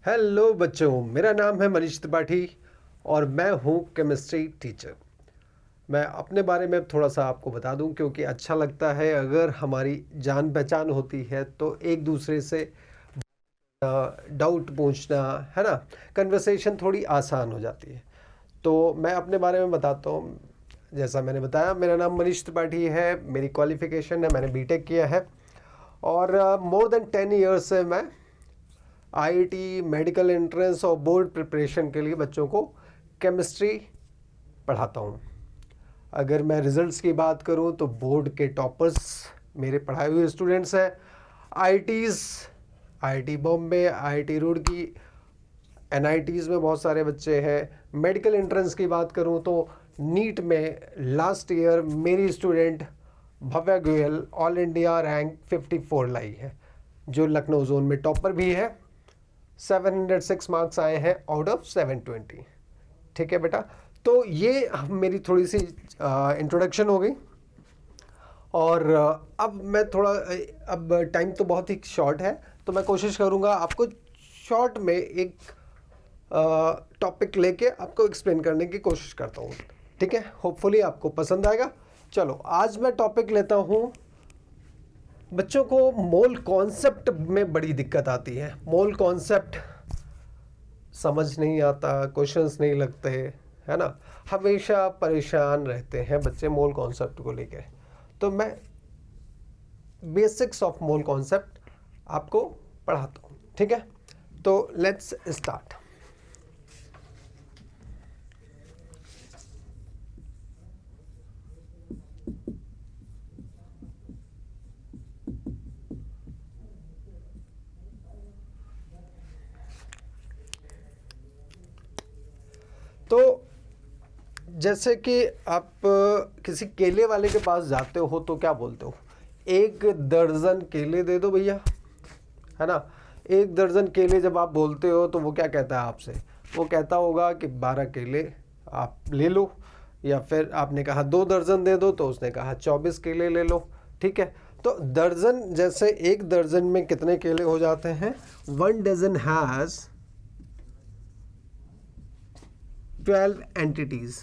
Hello बच्चों, मेरा नाम है मनीष त्रिपाठी और मैं हूँ केमिस्ट्री टीचर। मैं अपने बारे में थोड़ा सा आपको बता दूं क्योंकि अच्छा लगता है अगर हमारी जान पहचान होती है तो एक दूसरे से डाउट पूछना, है ना। कन्वर्सेशन थोड़ी आसान हो जाती है। तो मैं अपने बारे में बताता हूँ। जैसा मैंने बताया, मेरा नाम मनीष त्रिपाठी है, मेरी क्वालिफ़िकेशन है, मैंने बीटेक किया है और मोर देन 10 ईयर्स से मैं आईआईटी, मेडिकल एंट्रेंस और बोर्ड प्रिपरेशन के लिए बच्चों को केमिस्ट्री पढ़ाता हूँ। अगर मैं रिजल्ट्स की बात करूँ तो बोर्ड के टॉपर्स मेरे पढ़ाए हुए स्टूडेंट्स हैं। IITs, IIT Bombay, IIT Roorkee, NITs में बहुत सारे बच्चे हैं। मेडिकल एंट्रेंस की बात करूँ तो नीट में लास्ट ईयर मेरी student Bhavya Goyal all India rank 54 लाई है, जो लखनऊ जोन में टॉपर भी है। 706 मार्क्स आए हैं आउट ऑफ 720। ठीक है बेटा, तो ये मेरी थोड़ी सी इंट्रोडक्शन हो गई। और अब मैं थोड़ा, अब टाइम तो बहुत ही शॉर्ट है तो मैं कोशिश करूँगा आपको शॉर्ट में एक टॉपिक लेके आपको एक्सप्लेन करने की कोशिश करता हूँ। ठीक है, होपफुली आपको पसंद आएगा। चलो, आज मैं टॉपिक लेता हूँ, बच्चों को मोल कॉन्सेप्ट में बड़ी दिक्कत आती है। मोल कॉन्सेप्ट समझ नहीं आता, क्वेश्चंस नहीं लगते, है ना। हमेशा परेशान रहते हैं बच्चे मोल कॉन्सेप्ट को लेके। तो मैं बेसिक्स ऑफ मोल कॉन्सेप्ट आपको पढ़ाता हूँ। ठीक है, तो लेट्स स्टार्ट। तो जैसे कि आप किसी केले वाले के पास जाते हो तो क्या बोलते हो? 1 दर्जन केले दे दो भैया, है ना। 1 दर्जन केले जब आप बोलते हो तो वो क्या कहता है आपसे? वो कहता होगा कि 12 केले आप ले लो, या फिर आपने कहा 2 दर्जन दे दो तो उसने कहा 24 केले ले लो। ठीक है, तो दर्जन, जैसे 1 दर्जन में कितने केले हो जाते हैं? 1 डजन हैज़ 12 एंटिटीज़,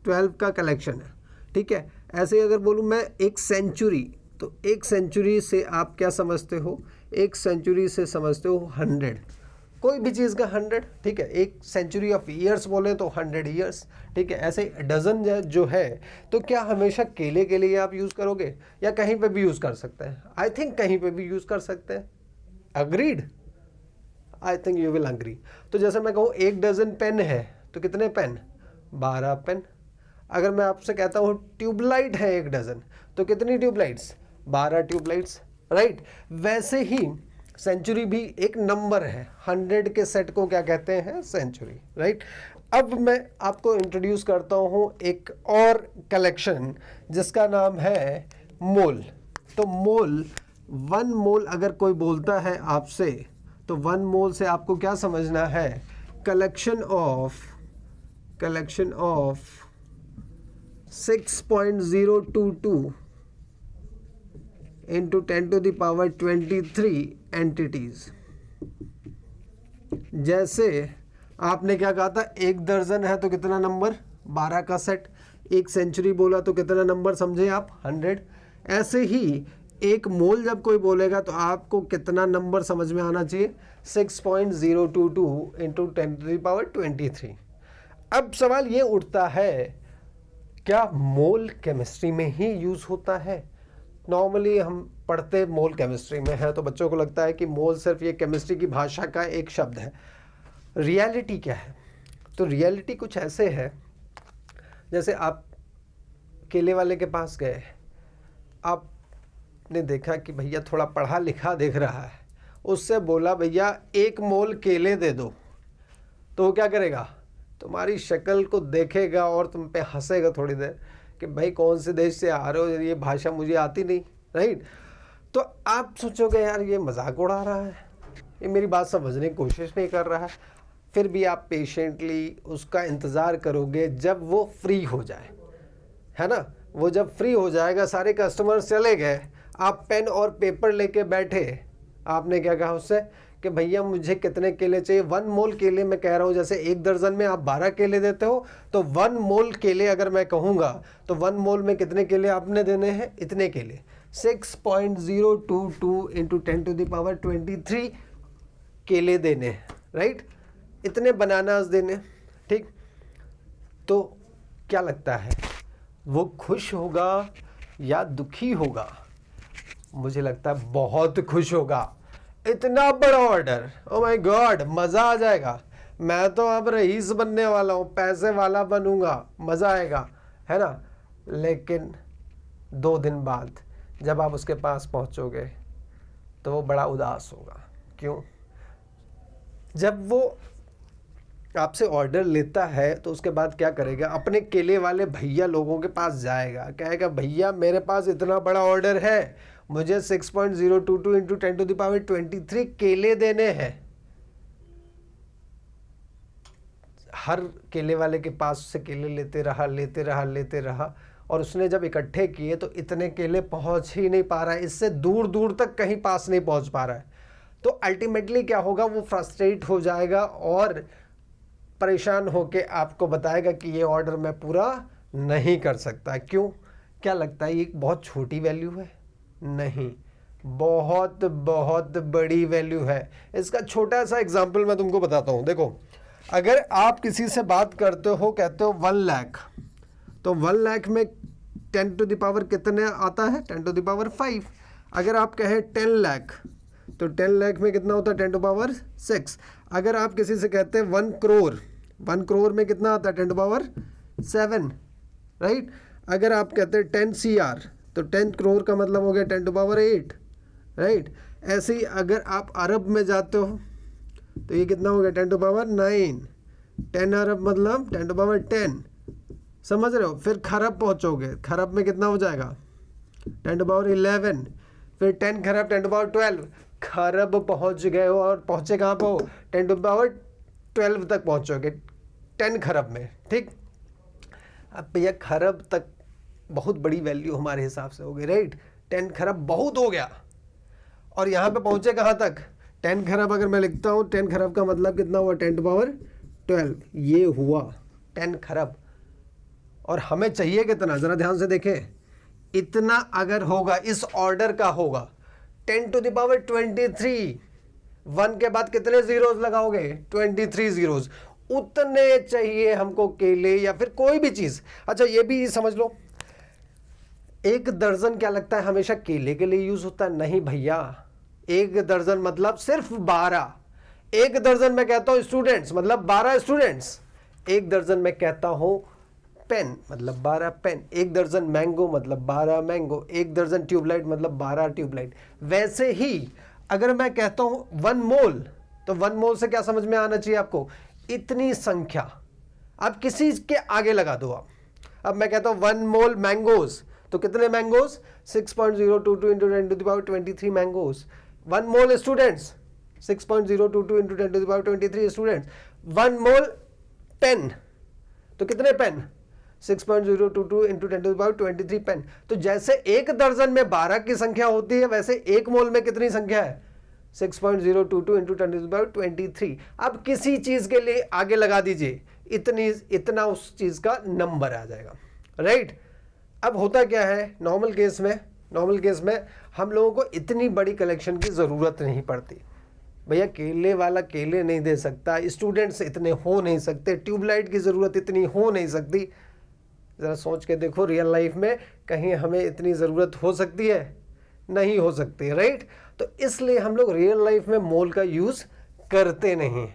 12 का कलेक्शन है। ठीक है, ऐसे ही अगर बोलूँ मैं 1 सेंचुरी, तो 1 सेंचुरी से आप क्या समझते हो? 1 सेंचुरी से समझते हो 100, कोई भी चीज़ का 100। ठीक है, 1 सेंचुरी ऑफ ईयर्स बोले तो 100 ईयर्स। ठीक है, ऐसे डजन जो है, तो क्या हमेशा केले के लिए आप यूज़ करोगे या कहीं पे भी यूज़ कर सकते हैं? आई थिंक कहीं पे भी यूज़ कर सकते हैं। Agreed? I think you will agree. तो जैसे मैं कहूँ 1 डजन पेन है तो कितने पेन? 12 पेन। अगर मैं आपसे कहता हूँ ट्यूबलाइट है 1 डजन, तो कितनी ट्यूबलाइट्स? 12 tubelights, right. वैसे ही सेंचुरी भी एक नंबर है। 100 के सेट को क्या कहते हैं? Century, right. अब मैं आपको इंट्रोड्यूस करता हूँ एक और कलेक्शन जिसका नाम है मोल। तो मोल, 1 मोल अगर कोई बोलता है आपसे, तो 1 मोल से आपको क्या समझना है? Collection of 6.022 into 10 to the power 23 entities. जैसे आपने क्या कहा था? 1 दर्जन है तो कितना नंबर? 12 का सेट। 1 सेंचुरी बोला तो कितना नंबर समझे आप? 100। ऐसे ही 1 मोल जब कोई बोलेगा तो आपको कितना नंबर समझ में आना चाहिए? 6.022 into 10 to the power 23। अब सवाल ये उठता है, क्या मोल केमिस्ट्री में ही यूज़ होता है? नॉर्मली हम पढ़ते मोल केमिस्ट्री में है तो बच्चों को लगता है कि मोल सिर्फ ये केमिस्ट्री की भाषा का एक शब्द है। रियलिटी क्या है? तो रियलिटी कुछ ऐसे है, जैसे आप केले वाले के पास गए, आपने देखा कि भैया थोड़ा पढ़ा लिखा दिख रहा है, उससे बोला भैया 1 मोल केले दे दो, तो वो क्या करेगा? तुम्हारी शक्ल को देखेगा और तुम पे हंसेगा थोड़ी देर कि भाई कौन से देश से आ रहे हो, ये भाषा मुझे आती नहीं, राइट। तो आप सोचोगे यार ये मजाक उड़ा रहा है, ये मेरी बात समझने की कोशिश नहीं कर रहा है। फिर भी आप पेशेंटली उसका इंतज़ार करोगे जब वो फ्री हो जाए, है ना। वो जब फ्री हो जाएगा, सारे कस्टमर चले गए, आप पेन और पेपर लेके बैठे, आपने क्या कहा उससे कि भैया मुझे कितने केले चाहिए। 1 मोल केले मैं कह रहा हूँ, जैसे 1 दर्जन में आप 12 केले देते हो, तो 1 मोल केले अगर मैं कहूँगा तो 1 मोल में कितने केले आपने देने हैं, इतने केले 6.022 इंटू 10⁻23 केले देने हैं, राइट, इतने बनानास देने, ठीक। तो क्या लगता है वो खुश होगा या दुखी होगा? मुझे लगता है बहुत खुश होगा। इतना बड़ा ऑर्डर, ओ माय गॉड, मज़ा आ जाएगा, मैं तो अब रईस बनने वाला हूँ, पैसे वाला बनूंगा, मज़ा आएगा, है ना। लेकिन 2 दिन बाद जब आप उसके पास पहुँचोगे तो वो बड़ा उदास होगा। क्यों? जब वो आपसे ऑर्डर लेता है तो उसके बाद क्या करेगा, अपने केले वाले भैया लोगों के पास जाएगा, कहेगा भैया मेरे पास इतना बड़ा ऑर्डर है, मुझे 6.022 इंटू 10⁻23 केले देने हैं। हर केले वाले के पास से केले लेते रहा और उसने जब इकट्ठे किए तो इतने केले पहुंच ही नहीं पा रहा है, इससे दूर दूर तक कहीं पास नहीं पहुंच पा रहा है। तो अल्टीमेटली क्या होगा, वो फ्रस्ट्रेट हो जाएगा और परेशान होके आपको बताएगा कि ये ऑर्डर मैं पूरा नहीं कर सकता। क्यों? क्या लगता है ये एक बहुत छोटी वैल्यू है? नहीं, बहुत बहुत बड़ी वैल्यू है। इसका छोटा सा एग्जांपल मैं तुमको बताता हूँ। देखो, अगर आप किसी से बात करते हो, कहते हो 1 लाख, तो 1 लाख में 10 टू द पावर कितने आता है, 10⁵। अगर आप कहें 10 लाख तो 10 लाख में कितना होता है, 10⁶। अगर आप किसी से कहते हैं 1 करोड़, 1 करोड़ में कितना आता है, 10⁷, राइट। अगर आप कहते हैं 10 CR तो 10 करोड़ का मतलब हो गया 10⁸, राइट। ऐसे ही अगर आप अरब में जाते हो तो ये कितना हो गया, 10⁹। 10 अरब मतलब 10⁻10, समझ रहे हो। फिर खरब पहुंचोगे, खरब में कितना हो जाएगा, 10⁻11। फिर 10 खरब 10⁻12, खरब पहुंच गए हो और पहुंचे कहाँ पे हो, 10⁻12 तक पहुंचोगे 10 खरब में, ठीक। अब भैया खरब तक बहुत बड़ी वैल्यू हमारे हिसाब से हो गई, राइट। 10 खरब बहुत हो गया और यहाँ पे पहुंचे कहाँ तक, 10 खरब। अगर मैं लिखता हूँ 10 खरब का मतलब कितना हुआ, 10⁻12, ये हुआ 10 खरब। और हमें चाहिए कितना, ज़रा ध्यान से देखें, इतना अगर होगा, इस ऑर्डर का होगा 10⁻23, 1 के बाद कितने जीरोस लगाओगे, 23 जीरोस, उतने चाहिए हमको केले या फिर कोई भी चीज़। अच्छा ये भी समझ लो, 1 दर्जन क्या लगता है हमेशा केले के लिए यूज़ होता है? नहीं भैया, 1 दर्जन मतलब सिर्फ 12। 1 दर्जन मैं कहता हूँ स्टूडेंट्स मतलब 12 स्टूडेंट्स। 1 दर्जन मैं कहता हूँ पेन मतलब 12 पेन। 1 दर्जन मैंगो मतलब 12 मैंगो। 1 दर्जन ट्यूबलाइट मतलब 12 ट्यूबलाइट। वैसे ही अगर मैं कहता हूँ 1 मोल, तो 1 मोल से क्या समझ में आना चाहिए आपको, इतनी संख्या। अब किसी के आगे लगा दो आप। अब मैं कहता हूँ 1 मोल मैंगोज, तो कितने मैंगोज, 6.022 इंटू 10⁻23 मैंगोज। 1 मोल स्टूडेंट्स, 6.022 इंटू 10⁻23 स्टूडेंट्स। 1 मोल पेन, तो कितने पेन, 6.022 इंटू 10⁻23 पेन। तो जैसे 1 दर्जन में 12 की संख्या होती है, वैसे 1 मोल में कितनी संख्या है, 6.022 इंटू 10⁻23। अब किसी चीज के लिए आगे लगा दीजिए, इतना उस चीज का नंबर आ जाएगा, राइट। अब होता क्या है, नॉर्मल केस में हम लोगों को इतनी बड़ी कलेक्शन की ज़रूरत नहीं पड़ती। भैया केले वाला केले नहीं दे सकता, स्टूडेंट्स इतने हो नहीं सकते, ट्यूबलाइट की ज़रूरत इतनी हो नहीं सकती। ज़रा सोच के देखो, रियल लाइफ में कहीं हमें इतनी ज़रूरत हो सकती है, नहीं हो सकती, राइट। तो इसलिए हम लोग रियल लाइफ में मोल का यूज़ करते नहीं।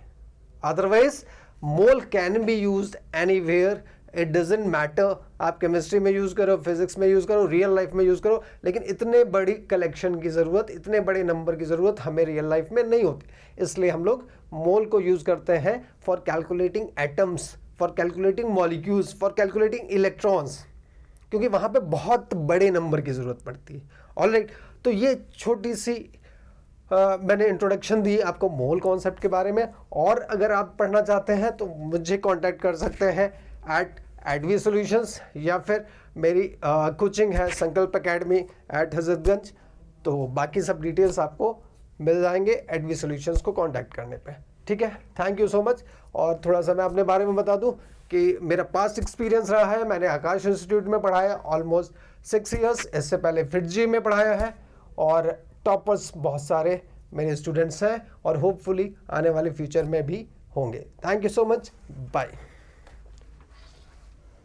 Otherwise mole can be used anywhere, it doesn't matter. आप केमिस्ट्री में यूज़ करो, फिजिक्स में यूज़ करो, रियल लाइफ में यूज़ करो, लेकिन इतने बड़ी कलेक्शन की ज़रूरत, इतने बड़े नंबर की ज़रूरत हमें रियल लाइफ में नहीं होती। इसलिए हम लोग मोल को यूज़ करते हैं for calculating atoms, for calculating molecules, for calculating electrons, क्योंकि वहाँ पे बहुत बड़े नंबर की ज़रूरत पड़ती है। ऑलराइट, तो ये छोटी सी मैंने इंट्रोडक्शन दी आपको मोल कॉन्सेप्ट के बारे में। और अगर आप पढ़ना चाहते हैं तो मुझे कांटेक्ट कर सकते हैं एट एडवी सॉल्यूशंस, या फिर मेरी कोचिंग है संकल्प एकेडमी एट हजरतगंज। तो बाकी सब डिटेल्स आपको मिल जाएंगे एडवी सॉल्यूशंस को कांटेक्ट करने पे। ठीक है, थैंक यू सो मच। और थोड़ा सा मैं अपने बारे में बता दूं कि मेरा पास्ट एक्सपीरियंस रहा है, मैंने आकाश इंस्टीट्यूट में पढ़ाया ऑलमोस्ट 6 इयर्स, इससे पहले फिटजी में पढ़ाया है, और टॉपर्स बहुत सारे मेरे स्टूडेंट्स हैं और होपफुली आने वाले फ्यूचर में भी होंगे। Thank you so much, bye.